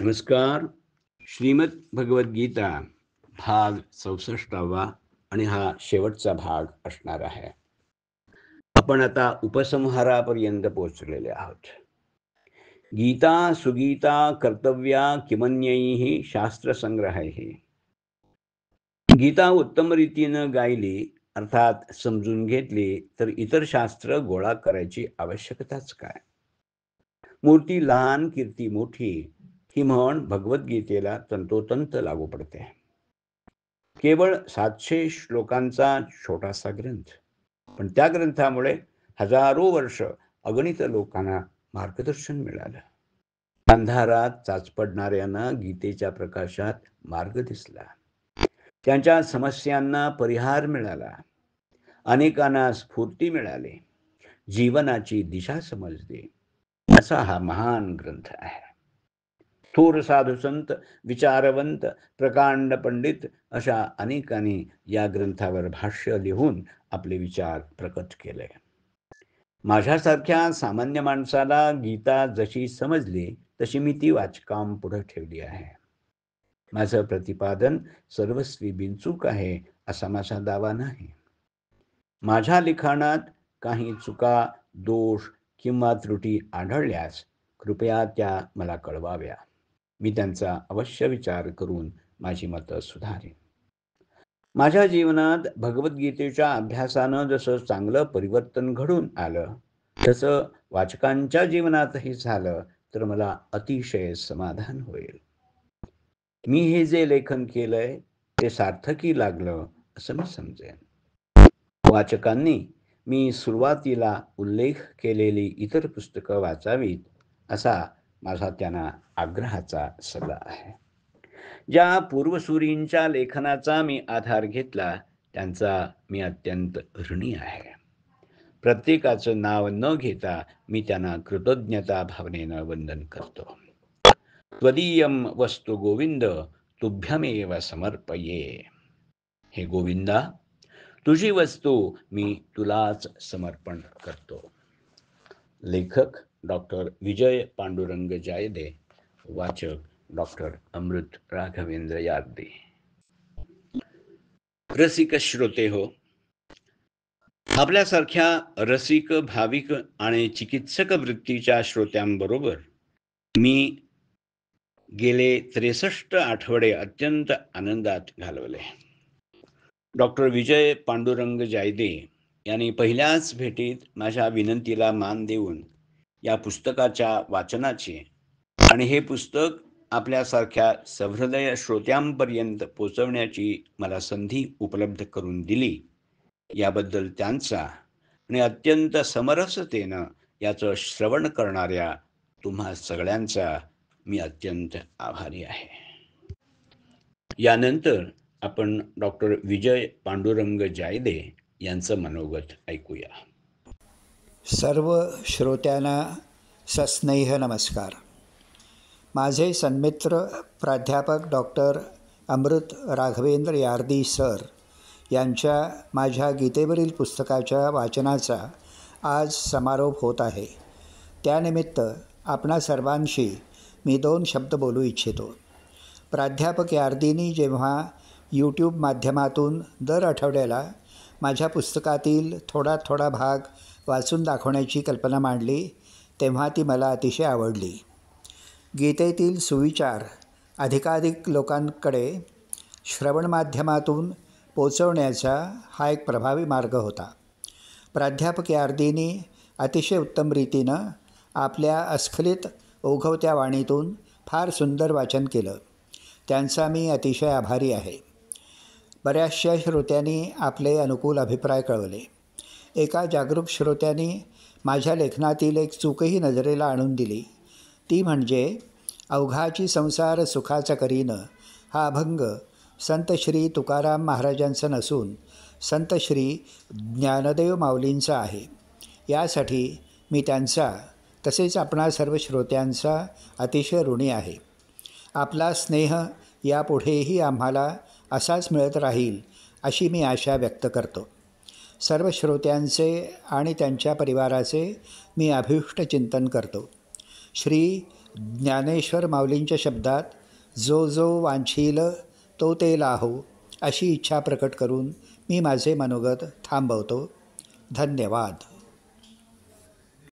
नमस्कार. श्रीमद भगवद्गीता भाग 64वा आणि हा शेवटचा भाग असणार आहे. आपण आता उपसंहारापर्यंत पोहोचलेले आहोत. गीता सुगीता कर्तव्या किमन्यैः शास्त्रसंग्रहैः. गीता उत्तम रीतीनं गायली अर्थात समजून घेतली तर इतर शास्त्र गोळा करायची आवश्यकताच काय. मूर्ती लहान कीर्ती मोठी ही म्हण भगवद्गीतेला तंतोतंत लागू पडते. केवळ 700 श्लोकांचा छोटासा ग्रंथ, पण त्या ग्रंथामुळे हजारो वर्ष अगणित लोकांना मार्गदर्शन मिळालं. अंधारात चाचपडणाऱ्यांना गीतेच्या प्रकाशात मार्ग दिसला. त्यांच्या समस्यांना परिहार मिळाला. अनेकांना स्फूर्ती मिळाली. जीवनाची दिशा समजली. असा हा महान ग्रंथ आहे. थोर साधुसंत, विचारवंत, प्रकांड पंडित अशा अनेकांनी या ग्रंथावर भाष्य लिहून आपले विचार प्रकट केले. माझ्यासारख्या सामान्य माणसाला गीता जशी समजली तशी मी ती वाचकांपुढे ठेवली आहे. माझं प्रतिपादन सर्वस्वी बिनचूक आहे असा माझा दावा नाही. माझ्या लिखाणात काही चुका, दोष किंवा त्रुटी आढळल्यास कृपया त्या मला कळवाव्या. मी त्यांचा अवश्य विचार करून माझी मतं सुधारेन. माझ्या जीवनात भगवद्गीतेच्या अभ्यासानं जसं चांगलं परिवर्तन घडून आलं, तसं वाचकांच्या जीवनातही झालं तर मला अतिशय समाधान होईल. मी हे जे लेखन केलंय ते सार्थकी लागलं असं मी समजेन. वाचकांनी मी सुरुवातीला उल्लेख केलेली इतर पुस्तकं वाचावीत असा माझा त्यांना आग्रहाचा सल्ला आहे. ज्या पूर्वसूरींच्या लेखनाचा मी आधार घेतला त्यांचा मी अत्यंत ऋणी आहे. प्रत्येकाचं नाव न घेता मी त्यांना कृतज्ञता भावनेनं वंदन करतो. त्वदीयं वस्तु गोविंद तुभ्यमेव समर्पये. हे गोविंदा, तुझी वस्तू मी तुलाच समर्पण करतो. लेखक डॉक्टर विजय पांडुरंग जायदे. वाचक डॉक्टर अमृत राघवेंद्र यार्दे. रसिक श्रोते हो, आपल्यासारख्या रसिक, भाविक आणि चिकित्सक वृत्तीच्या श्रोत्यांबरोबर मी गेले 63 आठवडे अत्यंत आनंदात घालवले. डॉक्टर विजय पांडुरंग जायदे यांनी पहिल्याच भेटीत माझ्या विनंतीला मान देऊन या पुस्तकाच्या वाचनाची आणि हे पुस्तक आपल्यासारख्या सहृदय श्रोत्यांपर्यंत पोचवण्याची मला संधी उपलब्ध करून दिली. याबद्दल त्यांचा आणि अत्यंत समरसतेनं याचं श्रवण करणाऱ्या तुम्हा सगळ्यांचा मी अत्यंत आभारी आहे. यानंतर आपण डॉक्टर विजय पांडुरंग जायदे यांचं मनोगत ऐकूया. सर्व श्रोत्यांना सस्नेह नमस्कार. माझे सन्मित्र प्राध्यापक डॉक्टर अमृत राघवेंद्र यार्दी सर यांच्या माझ्या गीतेवरील पुस्तकाच्या वाचनाचा आज समारोप होत आहे. त्यानिमित्त आपणा सर्वांशी मी 2 शब्द बोलू इच्छितो. प्राध्यापक यार्दींनी जेव्हा यूट्यूब माध्यमातून दर आठवड्याला माझ्या पुस्तकातील थोडा थोडा भाग वाचून दाखवण्याची कल्पना मांडली तेव्हा ती मला अतिशय आवडली. गीतेतील सुविचार अधिकाधिक लोकांकडे श्रवण माध्यमातून पोचवण्याचा हा एक प्रभावी मार्ग होता. प्राध्यापक यार्दींनी अतिशय उत्तम रीतीनं आपल्या अस्खलित ओघवत्या वाणीतून फार सुंदर वाचन केलं. त्यांचा मी अतिशय आभारी आहे. बऱ्याचशा श्रोत्यांनी आपले अनुकूल अभिप्राय कळवले. एका जागरूक श्रोत्यांनी माझ्या लेखनातील एक चूकही नजरेला आणून दिली. ती म्हणजे अवघाची संसार सुखाचा करीनं हा अभंग संत श्री तुकाराम महाराजांचा नसून संत श्री ज्ञानदेव माऊलींचा आहे. यासाठी मी त्यांचा तसेच आपणा सर्व श्रोत्यांचा अतिशय ऋणी आहे. आपला स्नेह यापुढेही आम्हाला असाच मिळत राहील अशी मी आशा व्यक्त करतो. सर्व श्रोत्यांचे आणि त्यांच्या परिवाराचे मी अभिष्ट चिंतन करतो. श्री ज्ञानेश्वर माऊलींच्या शब्दात जो जो वांछील तो ते लाहो अशी इच्छा प्रकट करून मी माझे मनोगत थांबवतो. धन्यवाद.